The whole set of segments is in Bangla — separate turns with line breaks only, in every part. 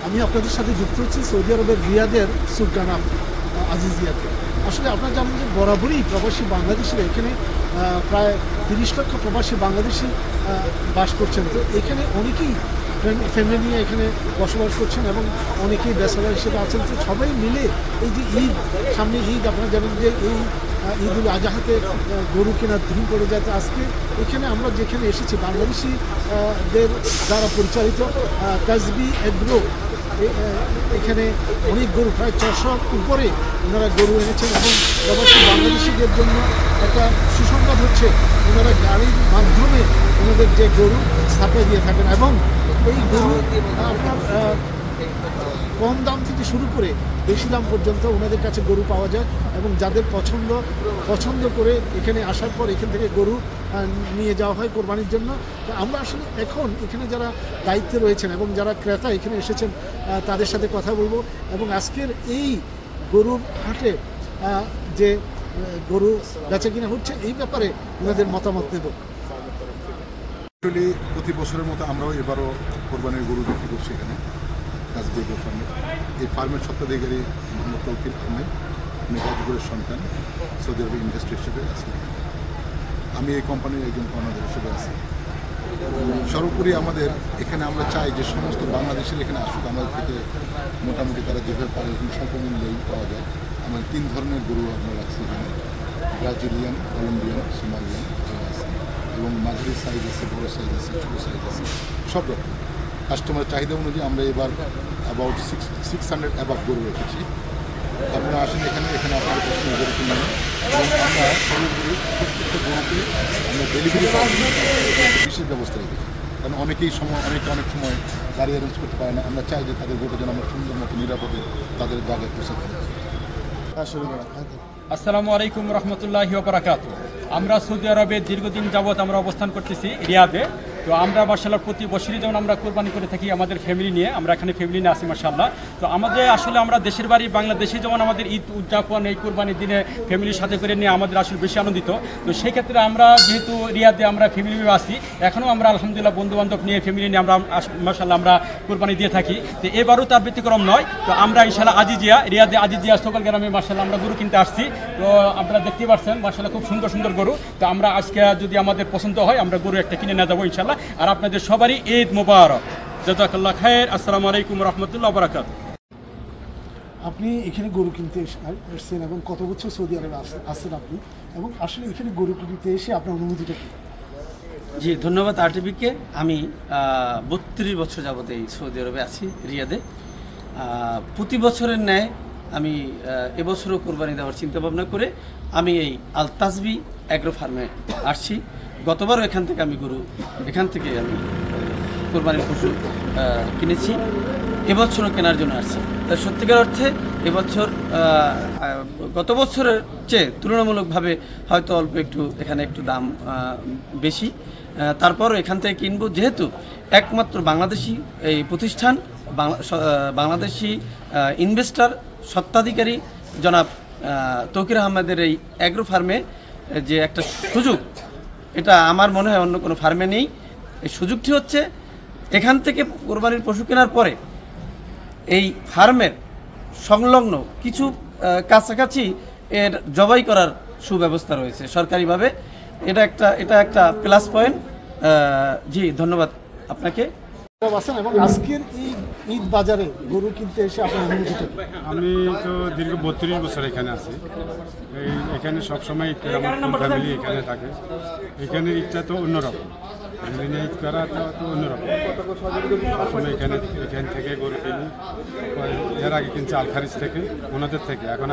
আমি আপনাদের সাথে যুক্ত হচ্ছি সৌদি আরবের রিয়াদের সুগানাম আজিজিয়াতে। আসলে আপনারা জানেন যে বরাবরই প্রবাসী বাংলাদেশিরা এখানে প্রায় 30 লক্ষ প্রবাসী বাংলাদেশি বাস করছেন। তো এখানে অনেকেই ফ্যামিলি নিয়ে এখানে বসবাস করছেন এবং অনেকেই ব্যাচেলর হিসেবে আছেন। তো সবাই মিলে এই যে ঈদ, সামনে ঈদ, আপনারা জানেন যে এই ঈদ উল আজহাতে গরু কেনার ধুম পড়ে যায়। তো আজকে এখানে আমরা যেখানে এসেছি বাংলাদেশিদের দ্বারা পরিচালিত তাজবি এগ্রো, এখানে অনেক গরু, প্রায় 600 উপরে ওনারা গরু এনেছেন এবং প্রবাসী বাংলাদেশিদের জন্য একটা সুসংবাদ হচ্ছে ওনারা গাড়ির মাধ্যমে ওনাদের যে গরু ছাপিয়ে দিয়ে থাকেন এবং এই গরু আপনার কম দাম থেকে শুরু করে বেশি দাম পর্যন্ত ওনাদের কাছে গরু পাওয়া যায় এবং যাদের পছন্দ করে এখানে আসার পর এখান থেকে গরু নিয়ে যাওয়া হয় কোরবানির জন্য। তো আমরা আসলে এখন এখানে যারা দায়িত্বে রয়েছেন এবং যারা ক্রেতা এখানে এসেছেন তাদের সাথে কথা বলবো এবং আজকের এই গরুর হাটে যে গরু বেচা কিনা হচ্ছে এই ব্যাপারে ওনাদের মতামত দেব।
প্রতি বছরের মতো আমরাও এবারও কোরবানির গরু বিক্রি করছি এখানে তাজবি এগ্রো ফার্মে। এই ফার্মের সত্ত্বাধিকারী মোহাম্মদ তৌকির আহমেদ, উনি গাজীপুরের সন্তান, সৌদি আরবে ইনভেস্টর হিসেবে আছেন। আমি এই কোম্পানির একজন কর্ণধার হিসেবে আছি। সর্বোপরি আমাদের এখানে আমরা চাই যে সমস্ত বাংলাদেশের এখানে আসুক, আমাদের থেকে মোটামুটি তারা যেভাবে পারে এখানে স্বল্প মূল্যেই পাওয়া যায়। আমাদের 3 ধরনের গরু আমরা রাখছি এখানে, ব্রাজিলিয়ান, কলম্বিয়ান, সোমালিয়ান আছে এবং মাঝারি সাইজ আছে, বড় সাইজ আছে, ছোটো সাইজ আছে, সব রকম কাস্টমারের চাহিদা অনুযায়ী আমরা এবার অ্যাবাউট 600 অ্যাবাভ গরু রেখেছি। আপনারা আসেন এখানে আপনাদের পছন্দ গরু কিনে নেন এবং আমরা সর্বোপরি প্রত্যেকটা গরুকে আমরা ডেলিভারি বিশেষ ব্যবস্থা রেখেছি, কারণ অনেক সময় গাড়ি অ্যারেঞ্জ করতে পারে না। আমরা চাই যে তাদের গরুটা যেন আমরা সুন্দর মতো নিরাপদে তাদের জায়গায় পৌঁছাতে পারি।
আসসালামু আলাইকুম রহমতুল্লাহি ওয়া বারাকাতুহু। আমরা সৌদি আরবে দীর্ঘদিন যাবৎ আমরা অবস্থান করতেছি রিয়াদে। তো আমরা মাশাআল্লাহ প্রতি বছরই যেমন আমরা কোরবানি করে থাকি আমাদের ফ্যামিলি নিয়ে, আমরা এখানে ফ্যামিলি নিয়ে আসি মাশাআল্লাহ। তো আমাদের আসলে আমরা দেশের বাড়ি বাংলাদেশে যেমন আমাদের ঈদ উদযাপন এই কোরবানির দিনে ফ্যামিলির সাথে করে নিয়ে আমাদের আসলে বেশি আনন্দিত। তো সেই ক্ষেত্রে আমরা যেহেতু রিয়াদে আমরা ফ্যামিলি নিয়ে আসি, এখনও আমরা আলহামদুলিল্লাহ বন্ধুবান্ধব নিয়ে ফ্যামিলি নিয়ে আমরা মাশাআল্লাহ আমরা কোরবানি দিয়ে থাকি। তো এবারও তার ব্যতিক্রম নয়। তো আমরা ইনশাআল্লাহ রিয়াদে আজিজিয়া সকল গ্রামে মাশাআল্লাহ আমরা গরু কিনতে আসছি। তো আপনারা দেখতে পাচ্ছেন মাশাআল্লাহ খুব সুন্দর সুন্দর গরু। তো আমরা আজকে যদি আমাদের পছন্দ হয় আমরা গরু একটা কিনে নিয়ে যাবো ইনশাআল্লাহ। আর আপনাদের সবারই ঈদ মোবারক, জাযাকাল্লাহ খায়ের। আসসালামু আলাইকুম রহমতুল্লাহ বারাকাতুহু।
আপনি এখানে গরু কিনতে এসেছেন এবং কত বছর সৌদি আরবে আসছেন আপনি, এবং আসলে এখানে গরু কিনতে এসে আপনার অনুভূতিটা কি?
জি, ধন্যবাদ আরটিভিকে। আমি 32 বছর যাবত এই সৌদি আরবে আছি রিয়াদে। প্রতি বছরের ন্যায় আমি এবছরও কোরবানি দেওয়ার চিন্তা ভাবনা করে আমি এই আল তাজবি এগ্রো ফার্মে আসছি। গতবারও এখান থেকে আমি কোরবানির পশু কিনেছি, এবছরও কেনার জন্য আসছি। তাই সত্যিকার অর্থে এবছর গত বছরের চেয়ে তুলনামূলকভাবে হয়তো অল্প এখানে একটু দাম বেশি, তারপরও এখান থেকে কিনবো, যেহেতু একমাত্র বাংলাদেশি এই প্রতিষ্ঠান, বাংলাদেশি ইনভেস্টর স্বত্বাধিকারী জনাব তৌকির আহমেদের এই অ্যাগ্রো ফার্মে যে একটা সুযোগ, এটা আমার মনে হয় অন্য কোনো ফার্মে নেই। এই সুযোগটি হচ্ছে এখান থেকে কোরবানির পশু কেনার পরে এই ফার্মের সংলগ্ন কিছু কাছাকাছি এর জবাই করার সুব্যবস্থা রয়েছে সরকারিভাবে। এটা একটা প্লাস পয়েন্ট। জি, ধন্যবাদ আপনাকে।
এবং আজকের এই ঈদ বাজারে গরু কিনতে এসে আপনার অনুভূতিটা?
আমি তো দীর্ঘ 32 বছর এখানে আছি। এখানে সবসময় ঈদ করে আমার ফুল ফ্যামিলি এখানে থাকে। এখানে ঈদটা তো অন্যরকম, ফ্যামিলি নিয়ে ঈদ করা তো অন্যরকম। সবসময় এখান থেকে গরু কিনি। এর আগে কিনছি আলখারিজ থেকে, ওনাদের থেকে। এখন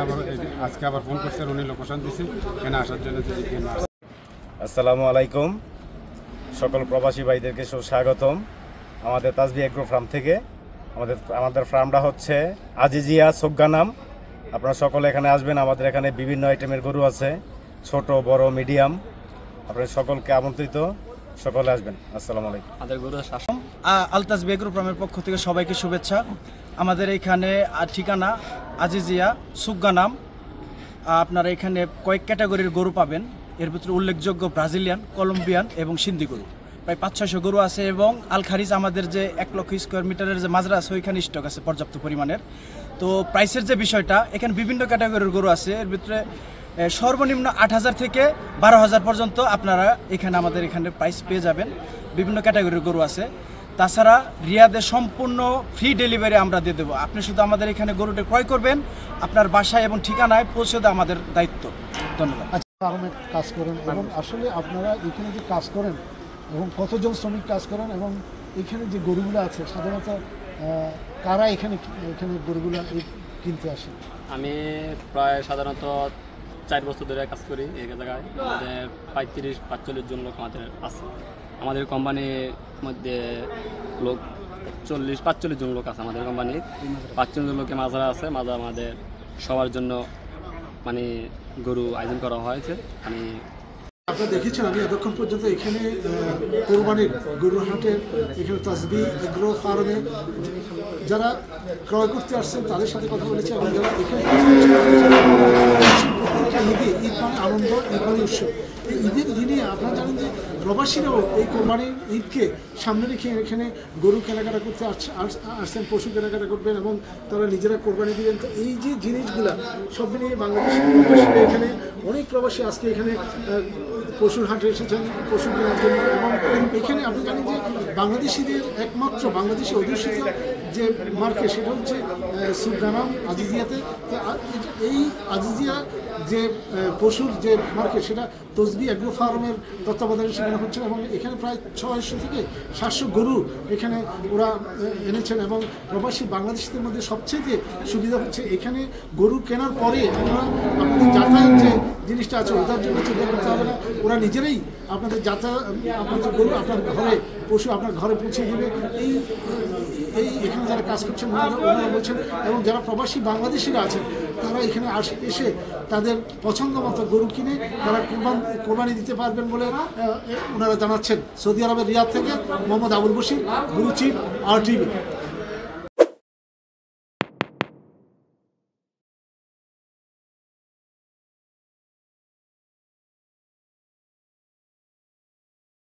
আজকে আবার ফোন করছে, উনি লোকেশন দিচ্ছে এখানে আসার জন্য।
আসসালামু আলাইকুম, সকল প্রবাসী ভাইদেরকে সুস্বাগতম আমাদের তাজবি এগ্রো ফার্ম থেকে। আমাদের ফার্মটা হচ্ছে আজিজিয়া সুগানাম। আপনারা সকলে এখানে আসবেন। আমাদের এখানে বিভিন্ন আইটেমের গরু আছে, ছোট বড় মিডিয়াম। আপনাদের সকলকে আমন্ত্রিত, সকলে আসবেন। আসসালামু আলাইকুম।
আমাদের গরু আল তাজবি এগ্রো ফার্মের পক্ষ থেকে সবাইকে শুভেচ্ছা। আমাদের এখানে ঠিকানা আজিজিয়া সুগানাম। আপনারা এখানে কয়েক ক্যাটাগরির গরু পাবেন। এর ভিতরে উল্লেখযোগ্য ব্রাজিলিয়ান, কলম্বিয়ান এবং সিন্ধি গরু।
প্রায় 500-600 গরু আছে এবং আল খারিজ আমাদের যে 1 লক্ষ স্কোয়ার মিটারের যে মাজরা আছে ওইখানে স্টক আছে পর্যাপ্ত পরিমাণের। তো প্রাইসের যে বিষয়টা, এখানে বিভিন্ন ক্যাটাগরির গরু আছে, এর ভিতরে সর্বনিম্ন 8,000 থেকে 12,000 পর্যন্ত আপনারা আমাদের এখানে প্রাইস পেয়ে যাবেন। বিভিন্ন ক্যাটাগরির গরু আছে। তাছাড়া রিয়াদে সম্পূর্ণ ফ্রি ডেলিভারি আমরা দিয়ে দেবো। আপনি শুধু আমাদের এখানে গরুটা ক্রয় করবেন, আপনার বাসায় এবং ঠিকানায় পৌঁছে দেওয়া আমাদের দায়িত্ব। ধন্যবাদ।
ফার্মে কাজ করেন এবং আসলে আপনারা এখানে যে কাজ করেন এবং কতজন শ্রমিক কাজ করেন এবং এখানে যে গরুগুলো আছে সাধারণত কারা এখানে গরুগুলো কিনতে আসে?
আমি প্রায় সাধারণত 4 বছর ধরে কাজ করি এই জায়গায়। আমাদের 35-45 জন লোক আমাদের আছে। আমাদের কোম্পানির মধ্যে লোক 40-45 জন লোক আছে। আমাদের কোম্পানির 45 জন লোকে মাজরা আছে। মাজরা আমাদের সবার জন্য মানে গরু আয়োজন করা হয়েছে।
আপনারা দেখেছেন আমি এতক্ষণ পর্যন্ত এখানে কোরবানির গরুর হাটের এখানে তাসবি এগ্রো ফার্মে যারা ক্রয় করতে আসছেন তাদের সাথে কথা বলেছি এবং যারা এখানে ঈদে ঈদ মানে আনন্দ, ঈদ মানে উৎসব। এই ঈদের দিনে আপনারা জানেন যে প্রবাসীরাও এই কোরবানির ঈদকে সামনে রেখে এখানে গরু কেনাকাটা করতে আসছেন, পশু কেনাকাটা করবেন এবং তারা নিজেরা কোরবানি দিবেন। তো এই যে জিনিসগুলা সব মিলিয়ে বাংলাদেশের প্রবাসীরা এখানে অনেক প্রবাসী আজকে এখানে পশুর হাটে এসেছেন পশু কেনার জন্য এবং এখানে আপনি জানেন যে বাংলাদেশিদের একমাত্র বাংলাদেশি অধ্যুষিত যে মার্কেট সেটা হচ্ছে সুগানাম আজিজিয়াতে। তো এই আজিজিয়া যে পশুর যে মার্কেট সেটা তসবি এগ্রো ফার্মের তত্ত্বাবধানে সেখানে হচ্ছে এবং এখানে প্রায় 600 থেকে 700 গরু এখানে ওরা এনেছেন এবং প্রবাসী বাংলাদেশিদের মধ্যে সবচেয়ে সুবিধা হচ্ছে এখানে গরু কেনার পরে আমরা আপনাদের যাতায়াত যে জিনিসটা আছে ওটার জন্য চিন্তা করতে হবে না, ওরা নিজেরাই আপনাদের আপনাদের গরু আপনার ঘরে পশু আপনার ঘরে পৌঁছে দেবে। এই এখানে যারা কাজ করছেন ওনারা বলছেন এবং যারা প্রবাসী বাংলাদেশিরা আছেন তারা এখানে এসে তাদের পছন্দ মতো গরু কিনে তারা কোরবানি দিতে পারবেন বলে ওনারা জানাচ্ছেন। সৌদি আরবের রিয়াদ থেকে Mohammad Abul Bashir, blue chip RTV।